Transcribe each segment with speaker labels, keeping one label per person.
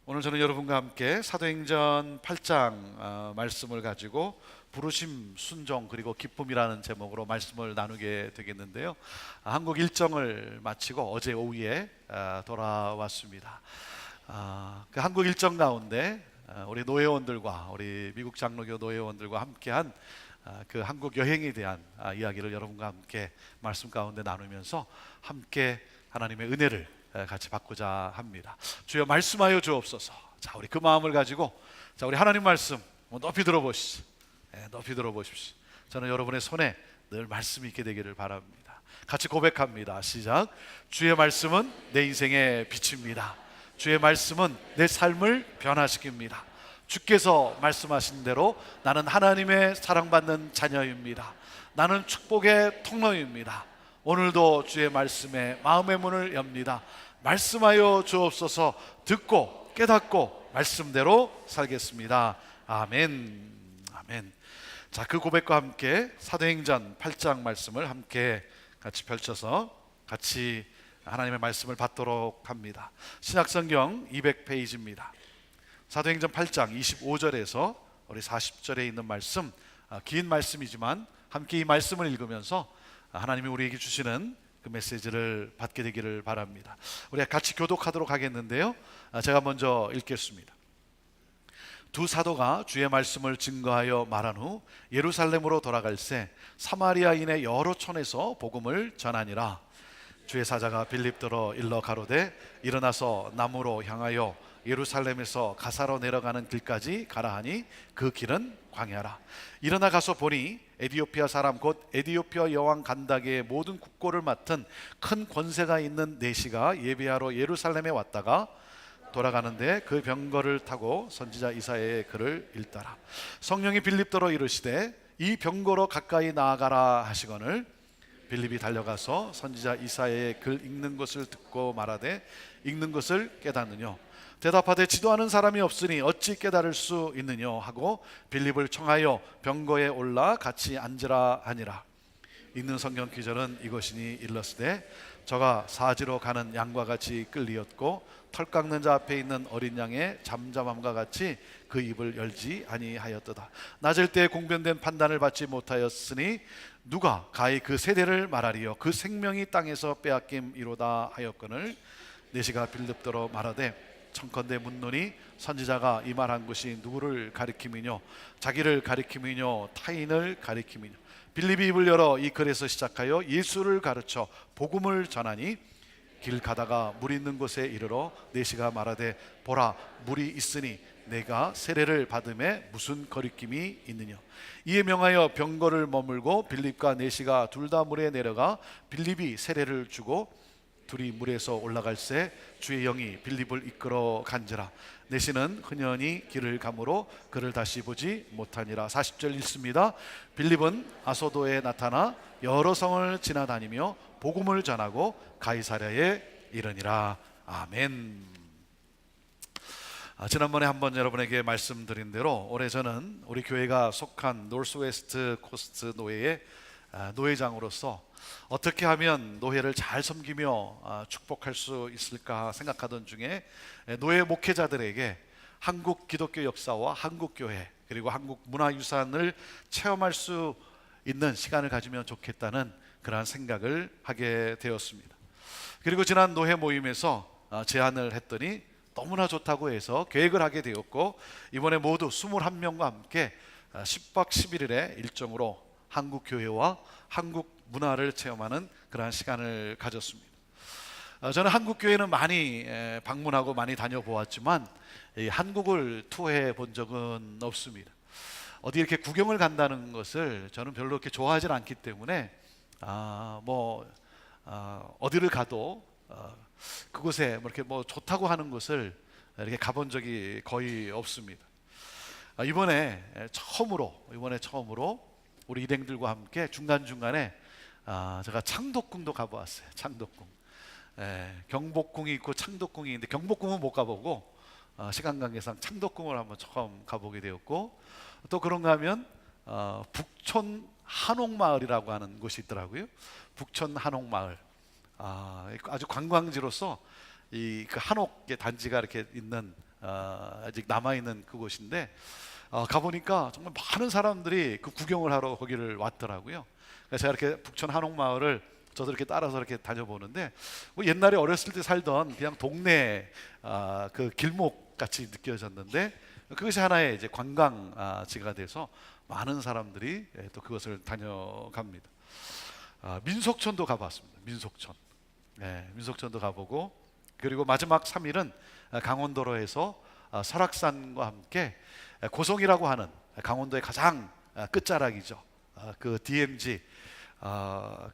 Speaker 1: 오늘 저는 여러분과 함께 사도행전 8장 말씀을 가지고 부르심, 순종 그리고 기쁨이라는 제목으로 말씀을 나누게 되겠는데요. 한국 일정을 마치고 어제 오후에 돌아왔습니다. 그 한국 일정 가운데 우리 노회원들과 우리 미국 장로교 노회원들과 함께한 그 한국 여행에 대한 이야기를 여러분과 함께 말씀 가운데 나누면서 함께 하나님의 은혜를 같이 받고자 합니다. 주여 말씀하여 주옵소서. 자, 우리 그 마음을 가지고 우리 하나님 말씀 높이 들어보시죠. 높이 들어보십시오. 저는 여러분의 손에 늘 말씀이 있게 되기를 바랍니다. 같이 고백합니다. 시작. 주의 말씀은 내 인생의 빛입니다. 주의 말씀은 내 삶을 변화시킵니다. 주께서 말씀하신 대로 나는 하나님의 사랑받는 자녀입니다. 나는 축복의 통로입니다. 오늘도 주의 말씀에 마음의 문을 엽니다. 말씀하여 주옵소서. 듣고 깨닫고 말씀대로 살겠습니다. 아멘. 아멘. 자, 그 고백과 함께 사도행전 8장 말씀을 함께 같이 펼쳐서 같이 하나님의 말씀을 받도록 합니다. 신약성경 200페이지입니다. 사도행전 8장 25절에서 우리 40절에 있는 말씀, 긴 말씀이지만 함께 이 말씀을 읽으면서 하나님이 우리에게 주시는 그 메시지를 받게 되기를 바랍니다. 우리가 같이 교독하도록 하겠는데요, 제가 먼저 읽겠습니다. 두 사도가 주의 말씀을 증거하여 말한 후 예루살렘으로 돌아갈새 사마리아인의 여러 촌에서 복음을 전하니라. 주의 사자가 빌립더러 일러 가로되 일어나서 남으로 향하여 예루살렘에서 가사로 내려가는 길까지 가라 하니 그 길은 광야라. 일어나 가서 보니 에디오피아 사람 곧 에디오피아 여왕 간다게의 모든 국고를 맡은 큰 권세가 있는 내시가 예배하러 예루살렘에 왔다가 돌아가는데 그 병거를 타고 선지자 이사야의 글을 읽더라. 성령이 빌립더러 이르시되 이 병거로 가까이 나아가라 하시거늘 빌립이 달려가서 선지자 이사야의 글 읽는 것을 듣고 말하되 읽는 것을 깨닫느뇨. 대답하되 지도하는 사람이 없으니 어찌 깨달을 수 있느냐 하고 빌립을 청하여 병거에 올라 같이 앉으라 하니라. 읽는 성경 기절은 이것이니 일렀으되 저가 사지로 가는 양과 같이 끌리었고 털 깎는 자 앞에 있는 어린 양의 잠잠함과 같이 그 입을 열지 아니하였도다. 낮을 때 공변된 판단을 받지 못하였으니 누가 가히 그 세대를 말하리요. 그 생명이 땅에서 빼앗김이로다 하였거늘 내시가 빌립더러 말하되 청컨대 묻노니 선지자가 이 말한 것이 누구를 가리킴이뇨? 자기를 가리킴이뇨? 타인을 가리킴이뇨? 빌립이 입을 열어 이 글에서 시작하여 예수를 가르쳐 복음을 전하니 길 가다가 물 있는 곳에 이르러 내시가 말하되 보라 물이 있으니 내가 세례를 받음에 무슨 거리낌이 있느냐. 이에 명하여 병거를 머물고 빌립과 내시가 둘 다 물에 내려가 빌립이 세례를 주고 둘이 물에서 올라갈새 주의 영이 빌립을 이끌어 간지라. 내시는 흔연히 길을 가므로 그를 다시 보지 못하니라. 40절 읽습니다. 빌립은 아소도에 나타나 여러 성을 지나다니며 복음을 전하고 가이사랴에 이르니라. 아멘. 지난번에 한번 여러분에게 말씀드린 대로 올해 저는 우리 교회가 속한 노스웨스트 코스트 노회의 노회장으로서 어떻게 하면 노회를 잘 섬기며 축복할 수 있을까 생각하던 중에 노회 목회자들에게 한국 기독교 역사와 한국 교회 그리고 한국 문화유산을 체험할 수 있는 시간을 가지면 좋겠다는 그러한 생각을 하게 되었습니다. 그리고 지난 노회 모임에서 제안을 했더니 너무나 좋다고 해서 계획을 하게 되었고 이번에 모두 21명과 함께 10박 11일의 일정으로 한국 교회와 한국 문화를 체험하는 그러한 시간을 가졌습니다. 저는 한국 교회는 많이 방문하고 많이 다녀보았지만 한국을 투어해 본 적은 없습니다. 어디 이렇게 구경을 간다는 것을 저는 별로 그렇게 좋아하지 않기 때문에 어디를 가도 그곳에 이렇게 좋다고 하는 곳을 이렇게 가본 적이 거의 없습니다. 이번에 처음으로 우리 일행들과 함께 중간중간에 제가 창덕궁도 가보았어요. 창덕궁. 경복궁이 있고 창덕궁이 있는데 경복궁은 못 가보고 시간 관계상 창덕궁을 한번 처음 가보게 되었고 또 그런가 하면 북촌 한옥마을이라고 하는 곳이 있더라고요. 북촌 한옥마을. 아주 관광지로서 이 그 한옥 단지가 이렇게 있는 아직 남아있는 그곳인데 가보니까 정말 많은 사람들이 그 구경을 하러 거기를 왔더라고요. 그래서 제가 이렇게 북촌 한옥마을을 저도 이렇게 따라서 이렇게 다녀보는데 뭐 옛날에 어렸을 때 살던 그냥 동네 그 길목 같이 느껴졌는데 그것이 하나의 이제 관광지가 돼서 많은 사람들이 또 그것을 다녀갑니다. 민속촌도 가봤습니다. 민속촌. 민속촌도 가보고 그리고 마지막 3일은 강원도로에서 설악산과 함께 고성이라고 하는 강원도의 가장 끝자락이죠. 그 DMZ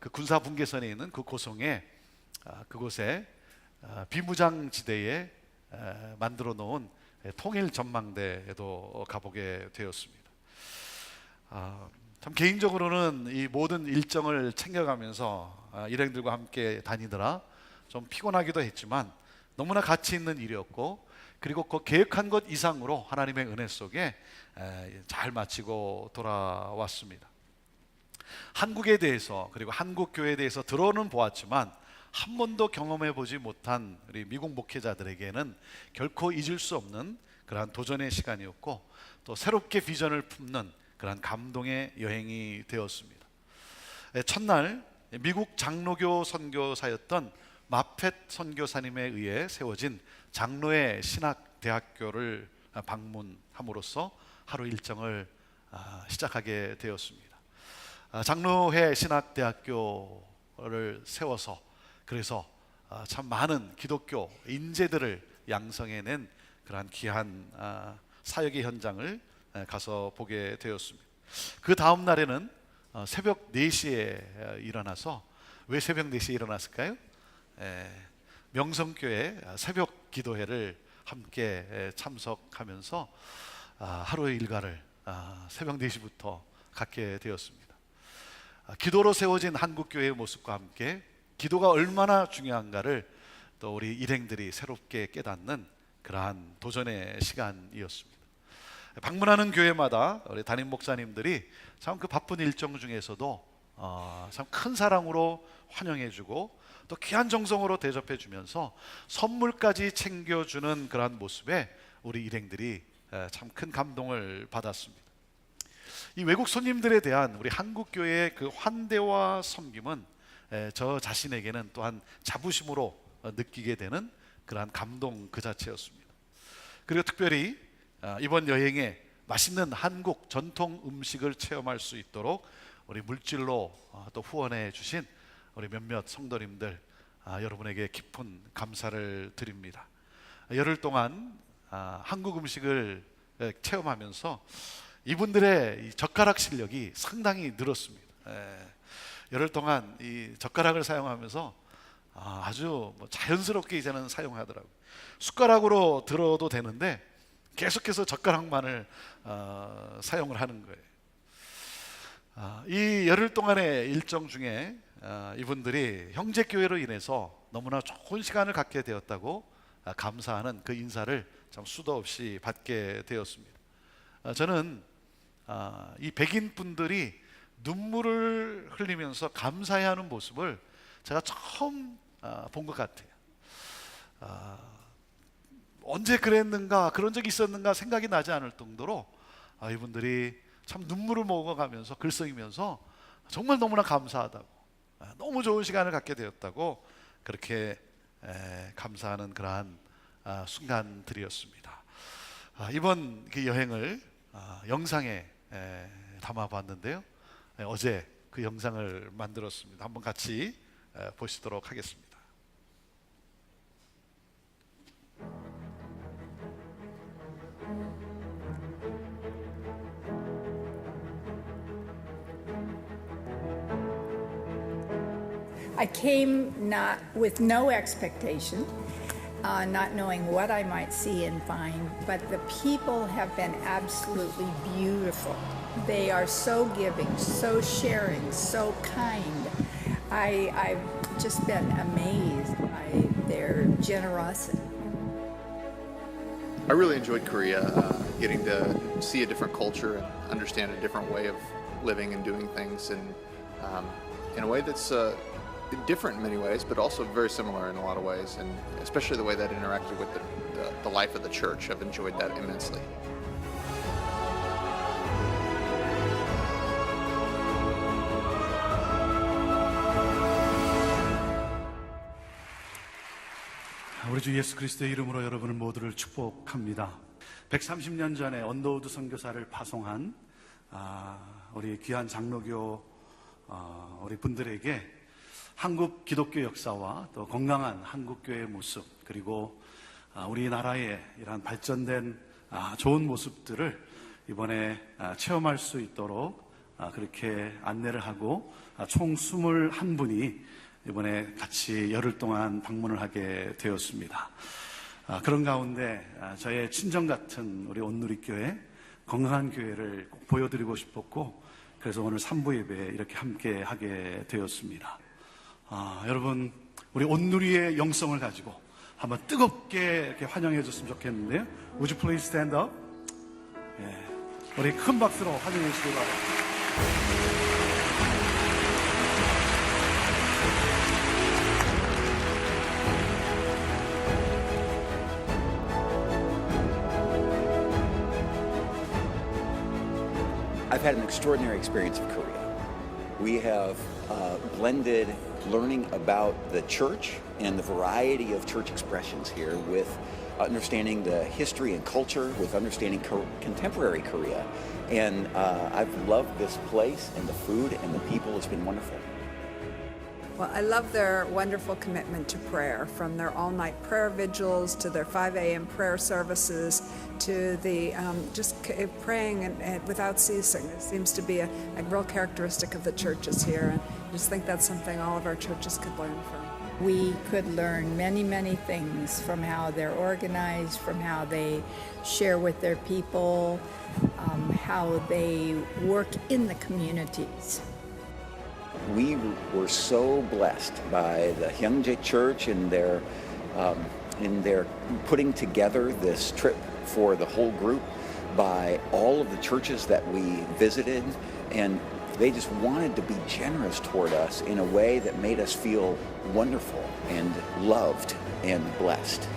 Speaker 1: 그 군사 분계선에 있는 그 고성에 그곳에 비무장지대에 만들어 놓은 통일 전망대에도 가보게 되었습니다. 참 개인적으로는 이 모든 일정을 챙겨가면서 일행들과 함께 다니느라 좀 피곤하기도 했지만 너무나 가치 있는 일이었고 그리고 그 계획한 것 이상으로 하나님의 은혜 속에 잘 마치고 돌아왔습니다. 한국에 대해서 그리고 한국 교회에 대해서 들어는 보았지만 한 번도 경험해 보지 못한 우리 미국 목회자들에게는 결코 잊을 수 없는 그러한 도전의 시간이었고 또 새롭게 비전을 품는 그러한 감동의 여행이 되었습니다. 첫날 미국 장로교 선교사였던 마펫 선교사님에 의해 세워진 장로의 신학대학교를 방문함으로써 하루 일정을 시작하게 되었습니다. 장로회 신학대학교를 세워서 그래서 참 많은 기독교 인재들을 양성해낸 그러한 귀한 사역의 현장을 가서 보게 되었습니다. 그 다음 날에는 새벽 4시에 일어나서 왜 새벽 4시에 일어났을까요? 명성교회 새벽 기도회를 함께 참석하면서 하루의 일과를 새벽 4시부터 갖게 되었습니다. 기도로 세워진 한국교회의 모습과 함께 기도가 얼마나 중요한가를 또 우리 일행들이 새롭게 깨닫는 그러한 도전의 시간이었습니다. 방문하는 교회마다 우리 담임 목사님들이 참 그 바쁜 일정 중에서도 참 큰 사랑으로 환영해주고 또 귀한 정성으로 대접해주면서 선물까지 챙겨주는 그러한 모습에 우리 일행들이 참 큰 감동을 받았습니다. 이 외국 손님들에 대한 우리 한국 교회의 그 환대와 섬김은 저 자신에게는 또한 자부심으로 느끼게 되는 그러한 감동 그 자체였습니다. 그리고 특별히 이번 여행에 맛있는 한국 전통 음식을 체험할 수 있도록 우리 물질로 또 후원해 주신 우리 몇몇 성도님들 여러분에게 깊은 감사를 드립니다. 열흘 동안 한국 음식을 체험하면서 이분들의 이 젓가락 실력이 상당히 늘었습니다. 열흘 동안 이 젓가락을 사용하면서 아주 자연스럽게 이제는 사용하더라고요. 숟가락으로 들어도 되는데 계속해서 젓가락만을 사용을 하는 거예요. 이 열흘 동안의 일정 중에 이분들이 형제교회로 인해서 너무나 좋은 시간을 갖게 되었다고 감사하는 그 인사를 참 수도 없이 받게 되었습니다. 저는 이 백인 분들이 눈물을 흘리면서 감사해하는 모습을 제가 처음 본 것 같아요. 언제 그랬는가, 그런 적이 있었는가 생각이 나지 않을 정도로 이분들이 참 눈물을 먹어가면서 글썽이면서 정말 너무나 감사하다고, 너무 좋은 시간을 갖게 되었다고 그렇게 감사하는 그러한 순간들이었습니다. 이번 그 여행을 영상에 담아봤는데요. 어제 그 영상을 만들었습니다. 한번 같이 보시도록 하겠습니다.
Speaker 2: I came not with no expectation, not knowing what I might see and find, but the people have been absolutely beautiful. They are so giving, so sharing, so kind. I've just been amazed by their generosity.
Speaker 3: I really enjoyed Korea, getting to see a different culture and understand a different way of living and doing things, and in a way that's different in many ways, but also very similar in a lot of ways, and especially the way that interacted with the life of the church. I've enjoyed that immensely.
Speaker 1: 우리 주 예수 그리스도의 이름으로 여러분을 모두를 축복합니다. 130년 전에 언더우드 선교사를 파송한 우리 귀한 장로교 우리 분들에게 한국 기독교 역사와 또 건강한 한국교회의 모습, 그리고 우리나라의 이러한 발전된 좋은 모습들을 이번에 체험할 수 있도록 그렇게 안내를 하고 총 21분이 이번에 같이 열흘 동안 방문을 하게 되었습니다. 그런 가운데 저의 친정 같은 우리 온누리교회, 건강한 교회를 꼭 보여드리고 싶었고, 그래서 오늘 3부 예배에 이렇게 함께 하게 되었습니다. 여러분, 우리 온누리의 영성을 가지고 한번 뜨겁게 이렇게 환영해 줬으면 좋겠는데요. Would you please stand up? 우리 큰 박수로 환영해 주시기 바랍니다.
Speaker 4: I've had an extraordinary experience of Korea. We have blended learning about the church and the variety of church expressions here with understanding the history and culture, with understanding contemporary Korea. And I've loved this place and the food and the people. It's been wonderful.
Speaker 5: Well, I love their wonderful commitment to prayer, from their all-night prayer vigils to their 5 a.m. prayer services to the praying and without ceasing. It seems to be a real characteristic of the churches here, and I just think that's something all of our churches could learn from.
Speaker 2: We could learn many, many things from how they're organized, from how they share with their people, how they work in the communities.
Speaker 4: We were so blessed by the Hyungjae Church in their putting together this trip for the whole group, by all of the churches that we visited, and they just wanted to be generous toward us in a way that made us feel wonderful and loved and blessed.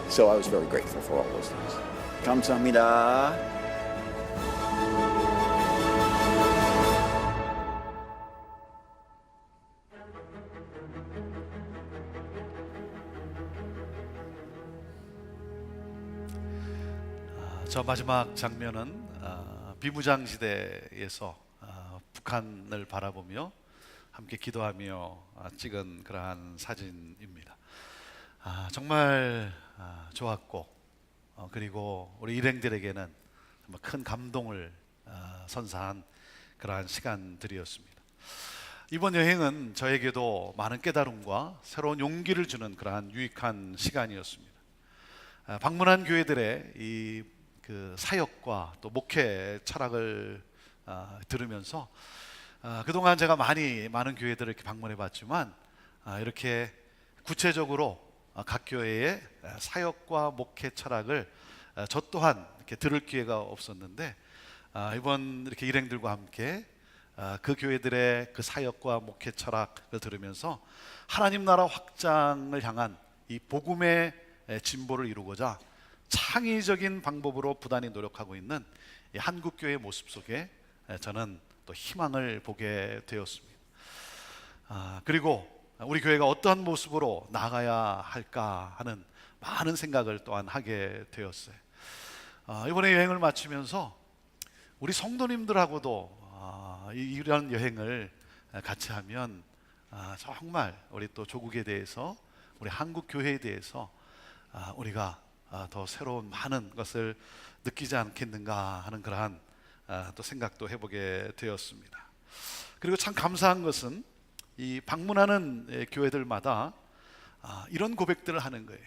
Speaker 4: So I was very grateful for all those things. 감사합니다.
Speaker 1: 저 마지막 장면은 비무장 시대에서 북한을 바라보며 함께 기도하며 찍은 그러한 사진입니다. 정말 좋았고, 그리고 우리 일행들에게는 정말 큰 감동을 선사한 그러한 시간들이었습니다. 이번 여행은 저에게도 많은 깨달음과 새로운 용기를 주는 그러한 유익한 시간이었습니다. 방문한 교회들의 이 그 사역과 또 목회 철학을 들으면서 그동안 제가 많은 교회들을 이렇게 방문해 봤지만 이렇게 구체적으로 각 교회의 사역과 목회 철학을 저 또한 이렇게 들을 기회가 없었는데, 이번 이렇게 일행들과 함께 그 교회들의 그 사역과 목회 철학을 들으면서 하나님 나라 확장을 향한 이 복음의 진보를 이루고자 창의적인 방법으로 부단히 노력하고 있는 이 한국교회의 모습 속에 저는 또 희망을 보게 되었습니다. 그리고 우리 교회가 어떠한 모습으로 나가야 할까 하는 많은 생각을 또한 하게 되었어요. 이번에 여행을 마치면서 우리 성도님들하고도 이런 여행을 같이 하면 정말 우리 또 조국에 대해서, 우리 한국 교회에 대해서 우리가 더 새로운 많은 것을 느끼지 않겠는가 하는 그러한 또 생각도 해보게 되었습니다. 그리고 참 감사한 것은 이 방문하는 교회들마다 이런 고백들을 하는 거예요.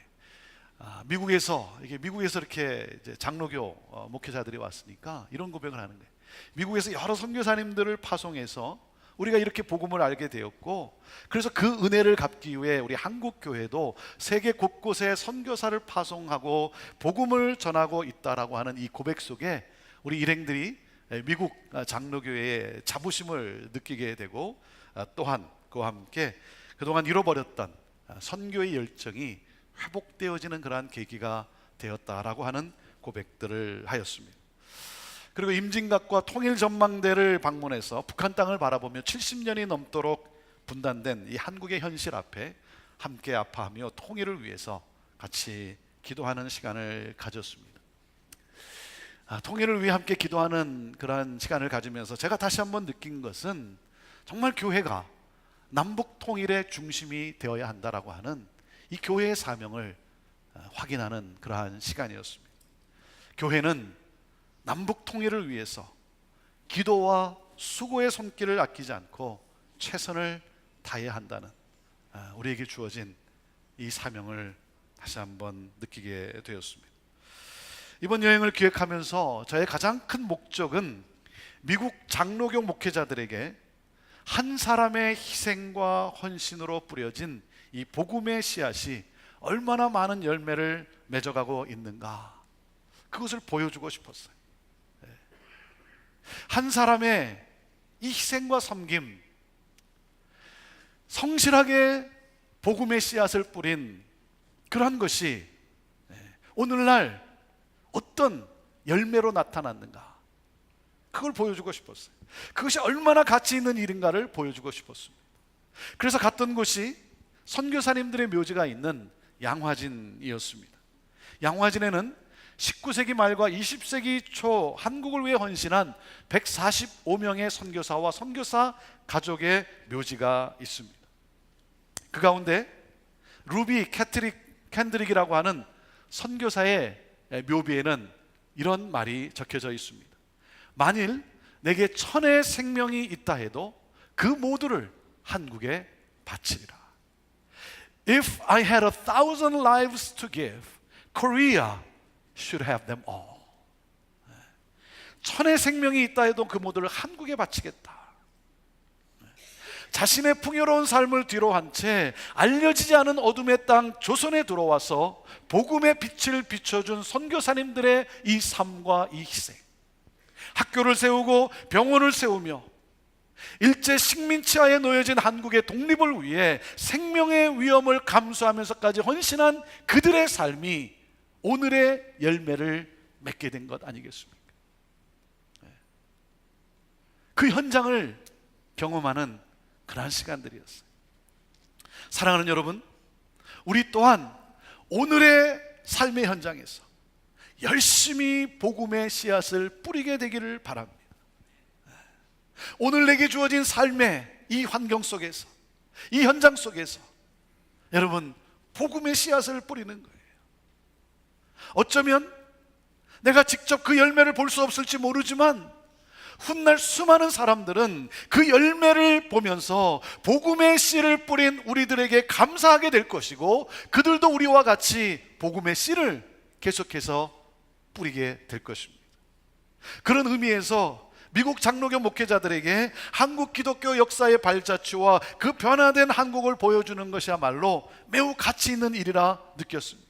Speaker 1: 미국에서 이렇게 이제 장로교 목회자들이 왔으니까 이런 고백을 하는 거예요. 미국에서 여러 선교사님들을 파송해서 우리가 이렇게 복음을 알게 되었고, 그래서 그 은혜를 갚기 위해 우리 한국 교회도 세계 곳곳에 선교사를 파송하고 복음을 전하고 있다라고 하는 이 고백 속에 우리 일행들이 미국 장로교회의 자부심을 느끼게 되고, 또한 그와 함께 그동안 잃어버렸던 선교의 열정이 회복되어지는 그러한 계기가 되었다라고 하는 고백들을 하였습니다. 그리고 임진각과 통일전망대를 방문해서 북한 땅을 바라보며 70년이 넘도록 분단된 이 한국의 현실 앞에 함께 아파하며 통일을 위해서 같이 기도하는 시간을 가졌습니다. 통일을 위해 함께 기도하는 그러한 시간을 가지면서 제가 다시 한번 느낀 것은 정말 교회가 남북 통일의 중심이 되어야 한다라고 하는 이 교회의 사명을 확인하는 그러한 시간이었습니다. 교회는 남북 통일을 위해서 기도와 수고의 손길을 아끼지 않고 최선을 다해야 한다는 우리에게 주어진 이 사명을 다시 한번 느끼게 되었습니다. 이번 여행을 기획하면서 저의 가장 큰 목적은 미국 장로교 목회자들에게 한 사람의 희생과 헌신으로 뿌려진 이 복음의 씨앗이 얼마나 많은 열매를 맺어가고 있는가, 그것을 보여주고 싶었어요. 한 사람의 이 희생과 섬김, 성실하게 복음의 씨앗을 뿌린 그러한 것이 오늘날 어떤 열매로 나타났는가, 그걸 보여주고 싶었어요. 그것이 얼마나 가치 있는 일인가를 보여주고 싶었습니다. 그래서 갔던 곳이 선교사님들의 묘지가 있는 양화진이었습니다. 양화진에는 19세기 말과 20세기 초 한국을 위해 헌신한 145명의 선교사와 선교사 가족의 묘지가 있습니다. 그 가운데 루비 캔드릭이라고 하는 선교사의 묘비에는 이런 말이 적혀져 있습니다. 만일 내게 1000의 생명이 있다 해도 그 모두를 한국에 바치리라. If I had 1,000 lives to give, Korea should have them all. 1000의 생명이 있다 해도 그 모두를 한국에 바치겠다. 자신의 풍요로운 삶을 뒤로 한 채 알려지지 않은 어둠의 땅 조선에 들어와서 복음의 빛을 비춰준 선교사님들의 이 삶과 이 희생, 학교를 세우고 병원을 세우며 일제 식민치하에 놓여진 한국의 독립을 위해 생명의 위험을 감수하면서까지 헌신한 그들의 삶이 오늘의 열매를 맺게 된 것 아니겠습니까? 그 현장을 경험하는 그러한 시간들이었어요. 사랑하는 여러분, 우리 또한 오늘의 삶의 현장에서 열심히 복음의 씨앗을 뿌리게 되기를 바랍니다. 오늘 내게 주어진 삶의 이 환경 속에서, 이 현장 속에서 여러분 복음의 씨앗을 뿌리는 거예요. 어쩌면 내가 직접 그 열매를 볼 수 없을지 모르지만 훗날 수많은 사람들은 그 열매를 보면서 복음의 씨를 뿌린 우리들에게 감사하게 될 것이고, 그들도 우리와 같이 복음의 씨를 계속해서 뿌리게 될 것입니다. 그런 의미에서 미국 장로교 목회자들에게 한국 기독교 역사의 발자취와 그 변화된 한국을 보여주는 것이야말로 매우 가치 있는 일이라 느꼈습니다.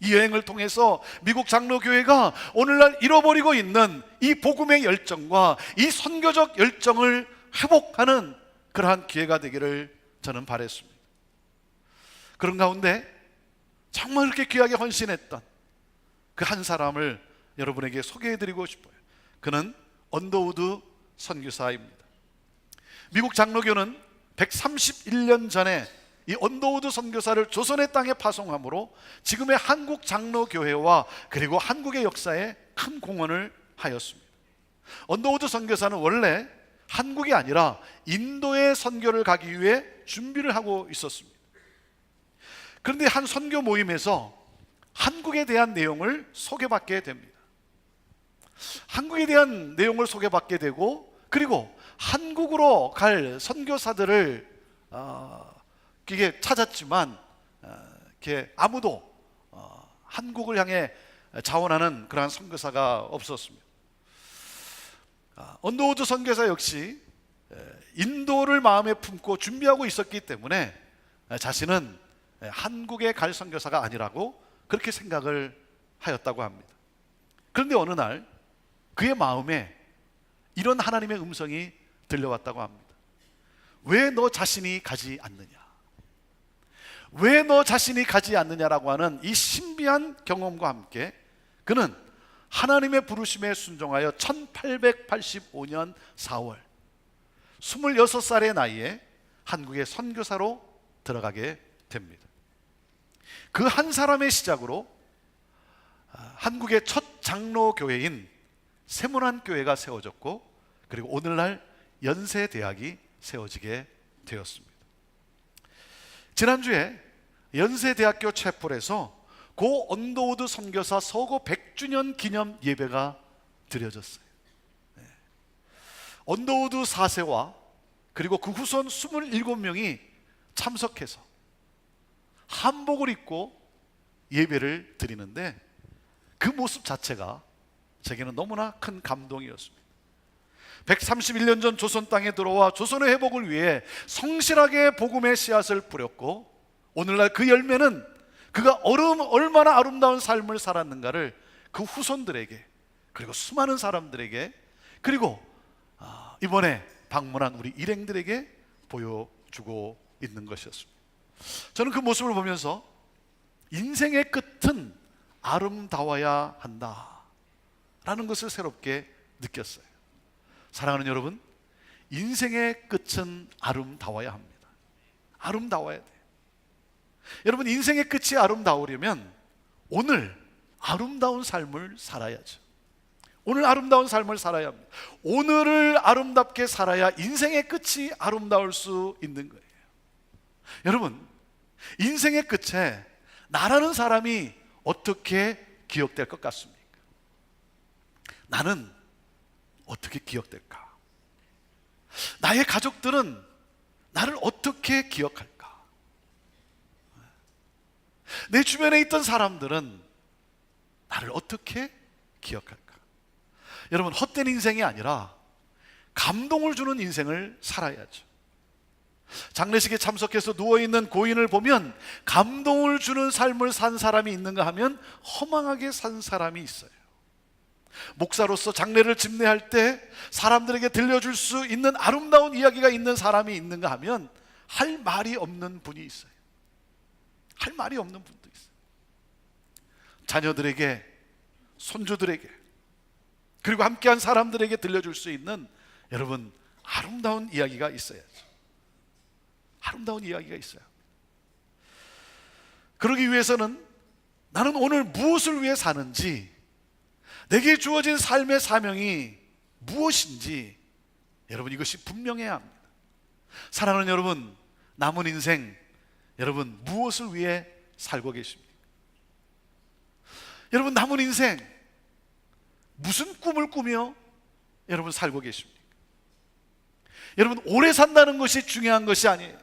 Speaker 1: 이 여행을 통해서 미국 장로교회가 오늘날 잃어버리고 있는 이 복음의 열정과 이 선교적 열정을 회복하는 그러한 기회가 되기를 저는 바랬습니다. 그런 가운데 정말 그렇게 귀하게 헌신했던 그 한 사람을 여러분에게 소개해드리고 싶어요. 그는 언더우드 선교사입니다. 미국 장로교는 131년 전에 이 언더우드 선교사를 조선의 땅에 파송함으로 지금의 한국 장로교회와 그리고 한국의 역사에 큰 공헌을 하였습니다. 언더우드 선교사는 원래 한국이 아니라 인도에 선교를 가기 위해 준비를 하고 있었습니다. 그런데 한 선교 모임에서 한국에 대한 내용을 소개받게 됩니다. 한국에 대한 내용을 소개받게 되고, 그리고 한국으로 갈 선교사들을 이게 찾았지만 이렇게 아무도 한국을 향해 자원하는 그러한 선교사가 없었습니다. 언더우드 선교사 역시 인도를 마음에 품고 준비하고 있었기 때문에 자신은 한국에 갈 선교사가 아니라고 그렇게 생각을 하였다고 합니다. 그런데 어느 날 그의 마음에 이런 하나님의 음성이 들려왔다고 합니다. 왜 너 자신이 가지 않느냐? 왜 너 자신이 가지 않느냐라고 하는 이 신비한 경험과 함께 그는 하나님의 부르심에 순종하여 1885년 4월 26살의 나이에 한국의 선교사로 들어가게 됩니다. 그 한 사람의 시작으로 한국의 첫 장로교회인 세문안교회가 세워졌고, 그리고 오늘날 연세대학이 세워지게 되었습니다. 지난주에 연세대학교 채플에서 고 언더우드 선교사 서거 100주년 기념 예배가 드려졌어요. 언더우드 4세와 그리고 그 후손 27명이 참석해서 한복을 입고 예배를 드리는데, 그 모습 자체가 제게는 너무나 큰 감동이었습니다. 131년 전 조선 땅에 들어와 조선의 회복을 위해 성실하게 복음의 씨앗을 뿌렸고, 오늘날 그 열매는 그가 얼마나 아름다운 삶을 살았는가를 그 후손들에게, 그리고 수많은 사람들에게, 그리고 이번에 방문한 우리 일행들에게 보여주고 있는 것이었습니다. 저는 그 모습을 보면서 인생의 끝은 아름다워야 한다라는 것을 새롭게 느꼈어요. 사랑하는 여러분, 인생의 끝은 아름다워야 합니다. 아름다워야 돼요. 여러분, 인생의 끝이 아름다우려면 오늘 아름다운 삶을 살아야죠. 오늘 아름다운 삶을 살아야 합니다. 오늘을 아름답게 살아야 인생의 끝이 아름다울 수 있는 거예요. 여러분, 인생의 끝에 나라는 사람이 어떻게 기억될 것 같습니까? 나는 어떻게 기억될까? 나의 가족들은 나를 어떻게 기억할까? 내 주변에 있던 사람들은 나를 어떻게 기억할까? 여러분, 헛된 인생이 아니라 감동을 주는 인생을 살아야죠. 장례식에 참석해서 누워있는 고인을 보면 감동을 주는 삶을 산 사람이 있는가 하면 허망하게 산 사람이 있어요. 목사로서 장례를 집례할 때 사람들에게 들려줄 수 있는 아름다운 이야기가 있는 사람이 있는가 하면 할 말이 없는 분이 있어요. 할 말이 없는 분도 있어요. 자녀들에게, 손주들에게, 그리고 함께한 사람들에게 들려줄 수 있는, 여러분, 아름다운 이야기가 있어야죠. 아름다운 이야기가 있어요. 그러기 위해서는 나는 오늘 무엇을 위해 사는지, 내게 주어진 삶의 사명이 무엇인지, 여러분, 이것이 분명해야 합니다. 사랑하는 여러분, 남은 인생 여러분 무엇을 위해 살고 계십니까? 여러분, 남은 인생 무슨 꿈을 꾸며 여러분 살고 계십니까? 여러분, 오래 산다는 것이 중요한 것이 아니에요.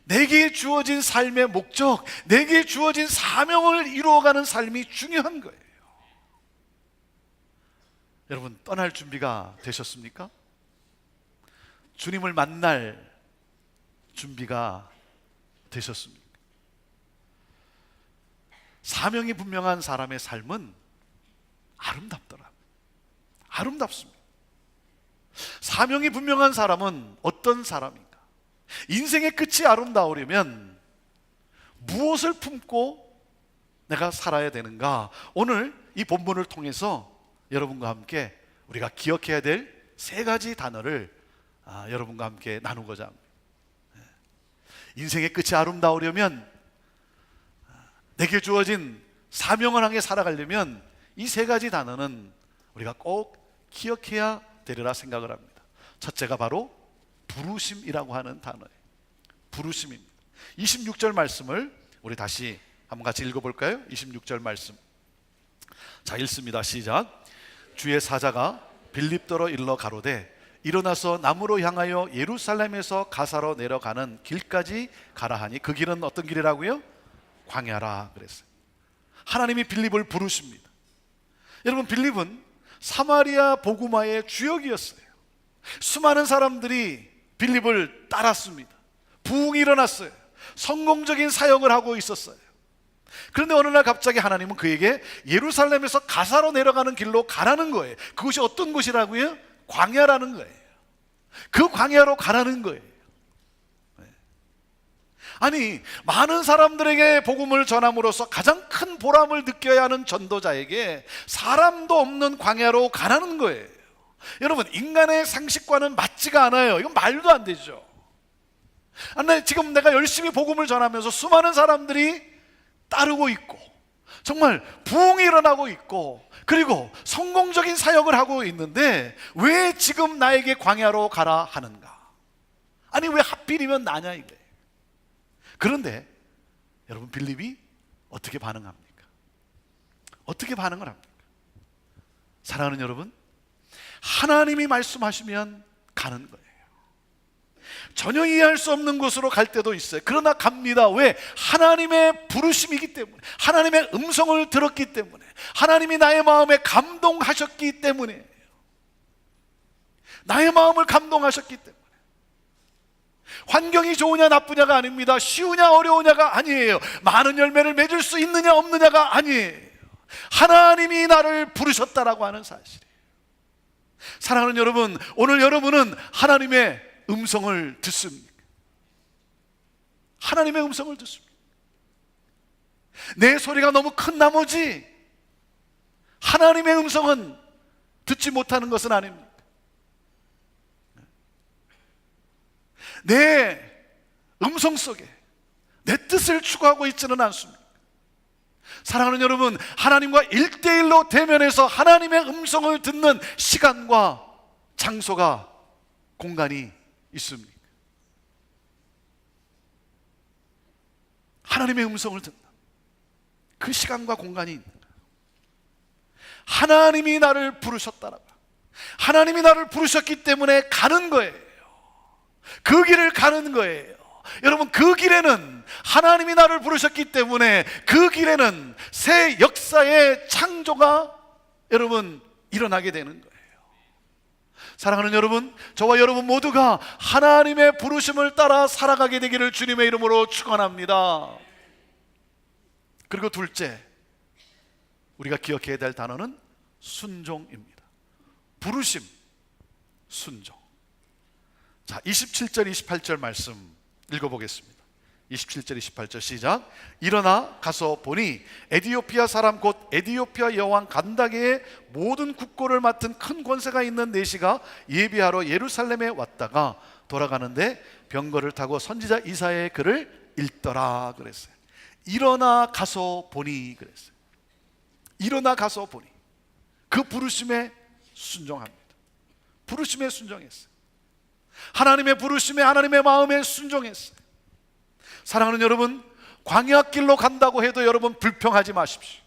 Speaker 1: 내게 주어진 삶의 목적, 내게 주어진 사명을 이루어가는 삶이 중요한 거예요. 여러분, 떠날 준비가 되셨습니까? 주님을 만날 준비가 되셨습니까? 사명이 분명한 사람의 삶은 아름답더라. 아름답습니다. 사명이 분명한 사람은 어떤 사람인가? 인생의 끝이 아름다우려면 무엇을 품고 내가 살아야 되는가? 오늘 이 본문을 통해서 여러분과 함께 우리가 기억해야 될 세 가지 단어를 여러분과 함께 나누고자 합니다. 인생의 끝이 아름다우려면, 내게 주어진 사명을 향해 살아가려면 이 세 가지 단어는 우리가 꼭 기억해야 되리라 생각을 합니다. 첫째가 바로 부르심이라고 하는 단어예요. 부르심입니다. 26절 말씀을 우리 다시 한번 같이 읽어볼까요? 26절 말씀. 자, 읽습니다. 시작. 주의 사자가 빌립더로 일러 가로되 일어나서 남으로 향하여 예루살렘에서 가사로 내려가는 길까지 가라 하니, 그 길은 어떤 길이라고요? 광야라 그랬어요. 하나님이 빌립을 부르십니다. 여러분, 빌립은 사마리아 복음화의 주역이었어요. 수많은 사람들이 빌립을 따랐습니다. 부흥이 일어났어요. 성공적인 사역을 하고 있었어요. 그런데 어느 날 갑자기 하나님은 그에게 예루살렘에서 가사로 내려가는 길로 가라는 거예요. 그것이 어떤 곳이라고요? 광야라는 거예요. 그 광야로 가라는 거예요. 아니, 많은 사람들에게 복음을 전함으로써 가장 큰 보람을 느껴야 하는 전도자에게 사람도 없는 광야로 가라는 거예요. 여러분, 인간의 상식과는 맞지가 않아요. 이건 말도 안 되죠. 아니, 지금 내가 열심히 복음을 전하면서 수많은 사람들이 따르고 있고 정말 부흥이 일어나고 있고 그리고 성공적인 사역을 하고 있는데 왜 지금 나에게 광야로 가라 하는가? 아니, 왜 하필이면 나냐 이거예요. 그런데 여러분, 빌립이 어떻게 반응합니까? 어떻게 반응을 합니까? 사랑하는 여러분, 하나님이 말씀하시면 가는 거예요. 전혀 이해할 수 없는 곳으로 갈 때도 있어요. 그러나 갑니다. 왜? 하나님의 부르심이기 때문에, 하나님의 음성을 들었기 때문에, 하나님이 나의 마음에 감동하셨기 때문에, 나의 마음을 감동하셨기 때문에. 환경이 좋으냐 나쁘냐가 아닙니다. 쉬우냐 어려우냐가 아니에요. 많은 열매를 맺을 수 있느냐 없느냐가 아니에요. 하나님이 나를 부르셨다라고 하는 사실이에요. 사랑하는 여러분, 오늘 여러분은 하나님의 음성을 듣습니까? 하나님의 음성을 듣습니까? 내 소리가 너무 큰 나머지 하나님의 음성은 듣지 못하는 것은 아닙니다. 내 음성 속에 내 뜻을 추구하고 있지는 않습니다. 사랑하는 여러분, 하나님과 1대1로 대면해서 하나님의 음성을 듣는 시간과 장소가, 공간이 있습니까? 하나님의 음성을 듣는 그 시간과 공간이 있는가? 하나님이 나를 부르셨다라고, 하나님이 나를 부르셨기 때문에 가는 거예요. 그 길을 가는 거예요. 여러분, 그 길에는 하나님이 나를 부르셨기 때문에 그 길에는 새 역사의 창조가 여러분 일어나게 되는 거예요. 사랑하는 여러분, 저와 여러분 모두가 하나님의 부르심을 따라 살아가게 되기를 주님의 이름으로 축원합니다. 그리고 둘째, 우리가 기억해야 될 단어는 순종입니다. 부르심, 순종. 자, 27절 28절 말씀 읽어보겠습니다. 27절 28절 시작. 일어나 가서 보니 에디오피아 사람 곧 에디오피아 여왕 간다게의 모든 국고를 맡은 큰 권세가 있는 내시가 예비하러 예루살렘에 왔다가 돌아가는데 병거를 타고 선지자 이사야의 글을 읽더라 그랬어요. 일어나 가서 보니 그랬어요. 일어나 가서 보니, 그 부르심에 순종합니다. 부르심에 순종했어요. 하나님의 부르심에, 하나님의 마음에 순종했어요. 사랑하는 여러분, 광야길로 간다고 해도 여러분 불평하지 마십시오.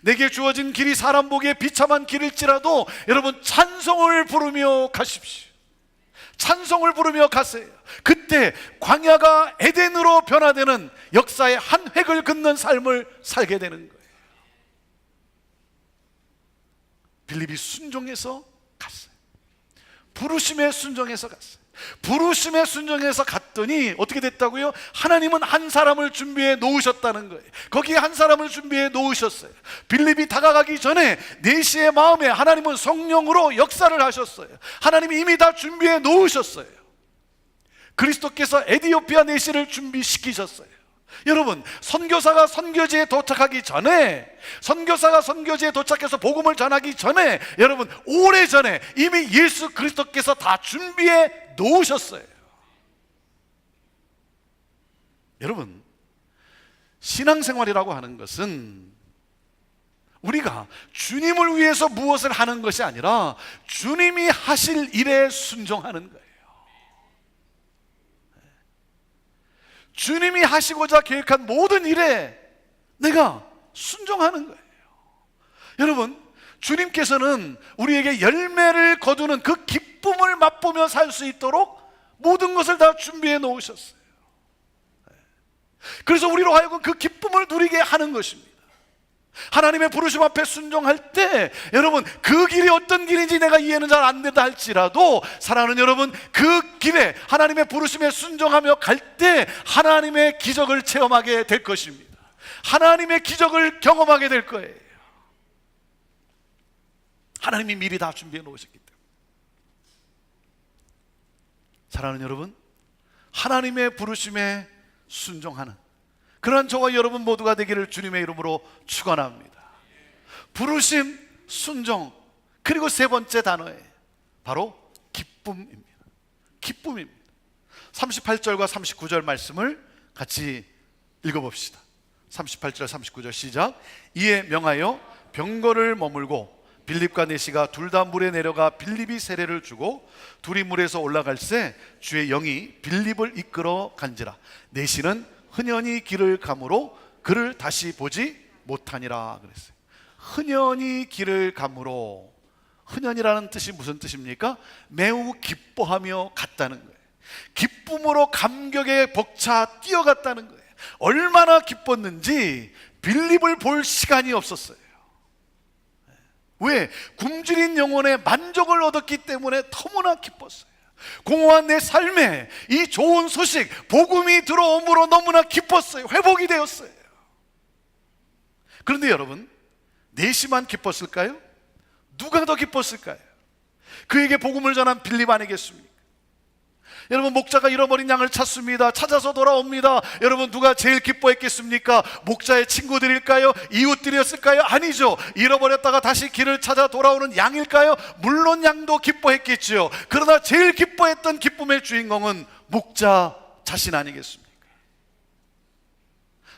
Speaker 1: 내게 주어진 길이 사람 보기에 비참한 길일지라도 여러분 찬송을 부르며 가십시오. 찬송을 부르며 가세요. 그때 광야가 에덴으로 변화되는 역사의 한 획을 긋는 삶을 살게 되는 거예요. 빌립이 순종해서 갔어요. 부르심에 순종해서 갔어요. 부르심에 순종해서 갔더니 어떻게 됐다고요? 하나님은 한 사람을 준비해 놓으셨다는 거예요. 거기에 한 사람을 준비해 놓으셨어요. 빌립이 다가가기 전에 내시의 마음에 하나님은 성령으로 역사를 하셨어요. 하나님이 이미 다 준비해 놓으셨어요. 그리스도께서 에디오피아 내시를 준비시키셨어요. 여러분, 선교사가 선교지에 도착하기 전에, 선교사가 선교지에 도착해서 복음을 전하기 전에, 여러분 오래전에 이미 예수 그리스도께서 다 준비해 놓으셨어요. 여러분, 신앙생활이라고 하는 것은 우리가 주님을 위해서 무엇을 하는 것이 아니라 주님이 하실 일에 순종하는 거예요. 주님이 하시고자 계획한 모든 일에 내가 순종하는 거예요. 여러분, 주님께서는 우리에게 열매를 거두는 그 기쁨을 맛보며 살 수 있도록 모든 것을 다 준비해 놓으셨어요. 그래서 우리로 하여금 그 기쁨을 누리게 하는 것입니다. 하나님의 부르심 앞에 순종할 때 여러분, 그 길이 어떤 길인지 내가 이해는 잘 안 된다 할지라도 사랑하는 여러분, 그 길에 하나님의 부르심에 순종하며 갈 때 하나님의 기적을 체험하게 될 것입니다. 하나님의 기적을 경험하게 될 거예요. 하나님이 미리 다 준비해 놓으셨기 때문에. 사랑하는 여러분, 하나님의 부르심에 순종하는 그런 저와 여러분 모두가 되기를 주님의 이름으로 축원합니다. 부르심, 순종, 그리고 세 번째 단어에 바로 기쁨입니다. 기쁨입니다. 38절과 39절 말씀을 같이 읽어봅시다. 38절 39절 시작. 이에 명하여 병거를 머물고 빌립과 네시가 둘 다 물에 내려가 빌립이 세례를 주고 둘이 물에서 올라갈새 주의 영이 빌립을 이끌어 간지라. 네시는 흔연히 길을 가므로 그를 다시 보지 못하니라 그랬어요. 흔연히 길을 가므로, 흔연이라는 뜻이 무슨 뜻입니까? 매우 기뻐하며 갔다는 거예요. 기쁨으로 감격에 벅차 뛰어갔다는 거예요. 얼마나 기뻤는지 빌립을 볼 시간이 없었어요. 왜? 굶주린 영혼의 만족을 얻었기 때문에 너무나 기뻤어요. 공허한 내 삶에 이 좋은 소식, 복음이 들어옴으로 너무나 기뻤어요. 회복이 되었어요. 그런데 여러분, 네시만 기뻤을까요? 누가 더 기뻤을까요? 그에게 복음을 전한 빌립 아니겠습니까? 여러분, 목자가 잃어버린 양을 찾습니다. 찾아서 돌아옵니다. 여러분, 누가 제일 기뻐했겠습니까? 목자의 친구들일까요? 이웃들이었을까요? 아니죠. 잃어버렸다가 다시 길을 찾아 돌아오는 양일까요? 물론 양도 기뻐했겠지요. 그러나 제일 기뻐했던 기쁨의 주인공은 목자 자신 아니겠습니까?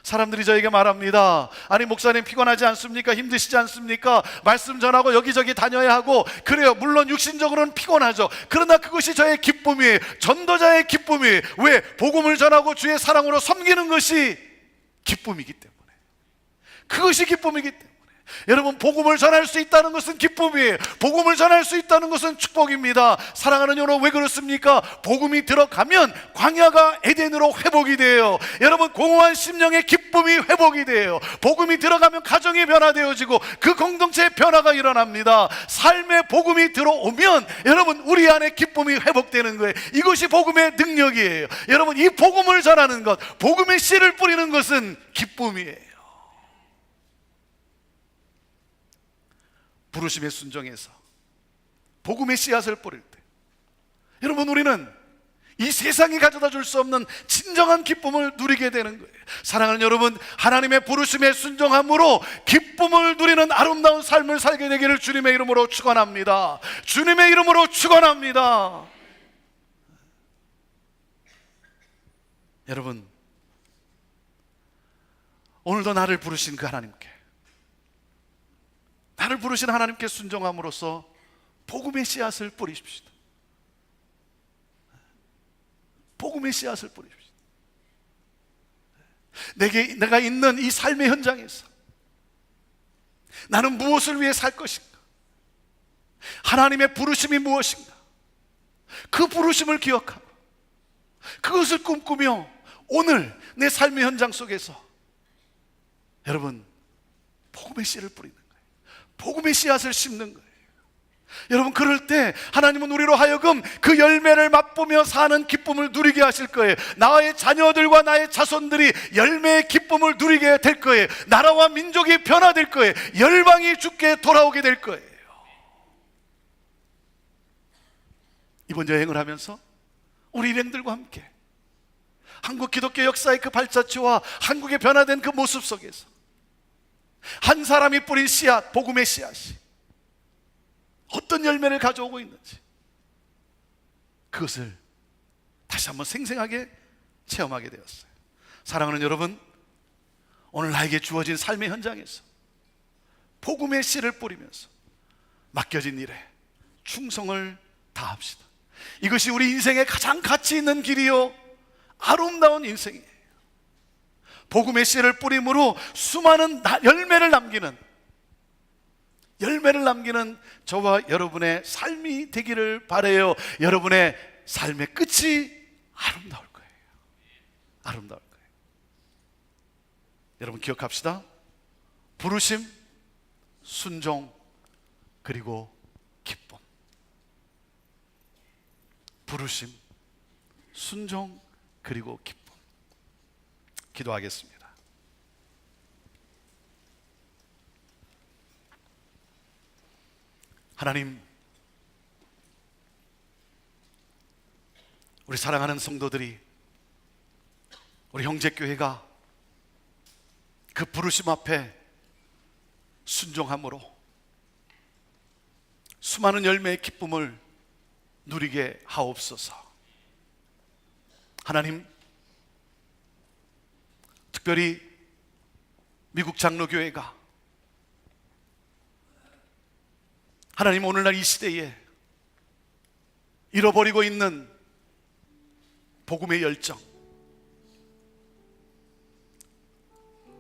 Speaker 1: 사람들이 저에게 말합니다. 아니, 목사님 피곤하지 않습니까? 힘드시지 않습니까? 말씀 전하고 여기저기 다녀야 하고 그래요. 물론 육신적으로는 피곤하죠. 그러나 그것이 저의 기쁨이에요. 전도자의 기쁨이에요. 왜? 복음을 전하고 주의 사랑으로 섬기는 것이 기쁨이기 때문에. 그것이 기쁨이기 때문에. 여러분, 복음을 전할 수 있다는 것은 기쁨이에요. 복음을 전할 수 있다는 것은 축복입니다. 사랑하는 여러분, 왜 그렇습니까? 복음이 들어가면 광야가 에덴으로 회복이 돼요. 여러분, 공허한 심령의 기쁨이 회복이 돼요. 복음이 들어가면 가정이 변화되어지고 그 공동체의 변화가 일어납니다. 삶의 복음이 들어오면 여러분, 우리 안에 기쁨이 회복되는 거예요. 이것이 복음의 능력이에요. 여러분, 이 복음을 전하는 것, 복음의 씨를 뿌리는 것은 기쁨이에요. 부르심에 순종해서 복음의 씨앗을 뿌릴 때, 여러분, 우리는 이 세상이 가져다 줄 수 없는 진정한 기쁨을 누리게 되는 거예요. 사랑하는 여러분, 하나님의 부르심에 순종함으로 기쁨을 누리는 아름다운 삶을 살게 되기를 주님의 이름으로 축원합니다. 주님의 이름으로 축원합니다. 여러분, 오늘도 나를 부르신 그 하나님께, 나를 부르신 하나님께 순종함으로써 복음의 씨앗을 뿌리십시다. 복음의 씨앗을 뿌리십시다. 내가 있는 이 삶의 현장에서 나는 무엇을 위해 살 것인가? 하나님의 부르심이 무엇인가? 그 부르심을 기억하고 그것을 꿈꾸며 오늘 내 삶의 현장 속에서 여러분, 복음의 씨를 뿌리는 거예요. 복음의 씨앗을 심는 거예요. 여러분, 그럴 때 하나님은 우리로 하여금 그 열매를 맛보며 사는 기쁨을 누리게 하실 거예요. 나의 자녀들과 나의 자손들이 열매의 기쁨을 누리게 될 거예요. 나라와 민족이 변화될 거예요. 열방이 주께 돌아오게 될 거예요. 이번 여행을 하면서 우리 일행들과 함께 한국 기독교 역사의 그 발자취와 한국의 변화된 그 모습 속에서 한 사람이 뿌린 씨앗, 복음의 씨앗이 어떤 열매를 가져오고 있는지 그것을 다시 한번 생생하게 체험하게 되었어요. 사랑하는 여러분, 오늘 나에게 주어진 삶의 현장에서 복음의 씨를 뿌리면서 맡겨진 일에 충성을 다합시다. 이것이 우리 인생의 가장 가치 있는 길이요, 아름다운 인생이에요. 복음의 씨를 뿌림으로 수많은 열매를 남기는 저와 여러분의 삶이 되기를 바라요. 여러분의 삶의 끝이 아름다울 거예요. 아름다울 거예요. 여러분, 기억합시다. 부르심, 순종, 그리고 기쁨. 부르심, 순종, 그리고 기쁨. 기도하겠습니다. 하나님, 우리 사랑하는 성도들이 우리 형제교회가 그 부르심 앞에 순종함으로 수많은 열매의 기쁨을 누리게 하옵소서. 하나님, 특별히 미국 장로교회가 하나님 오늘날 이 시대에 잃어버리고 있는 복음의 열정,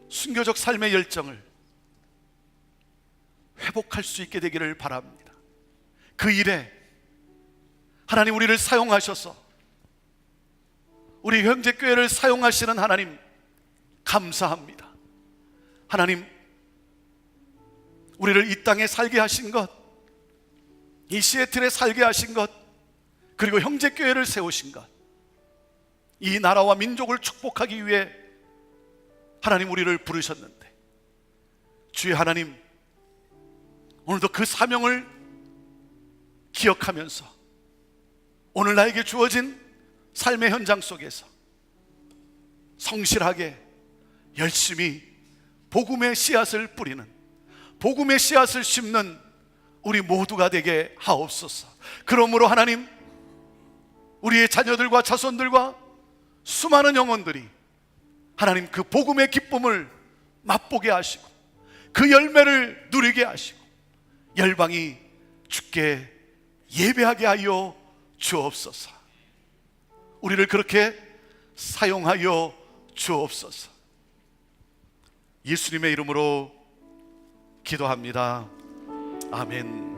Speaker 1: 순교적 삶의 열정을 회복할 수 있게 되기를 바랍니다. 그 일에 하나님 우리를 사용하셔서 우리 형제교회를 사용하시는 하나님 감사합니다. 하나님, 우리를 이 땅에 살게 하신 것, 이 시애틀에 살게 하신 것, 그리고 형제교회를 세우신 것, 이 나라와 민족을 축복하기 위해 하나님 우리를 부르셨는데, 주의 하나님, 오늘도 그 사명을 기억하면서 오늘 나에게 주어진 삶의 현장 속에서 성실하게 열심히 복음의 씨앗을 뿌리는, 복음의 씨앗을 심는 우리 모두가 되게 하옵소서. 그러므로 하나님, 우리의 자녀들과 자손들과 수많은 영혼들이 하나님 그 복음의 기쁨을 맛보게 하시고 그 열매를 누리게 하시고 열방이 주께 예배하게 하여 주옵소서. 우리를 그렇게 사용하여 주옵소서. 예수님의 이름으로 기도합니다. 아멘.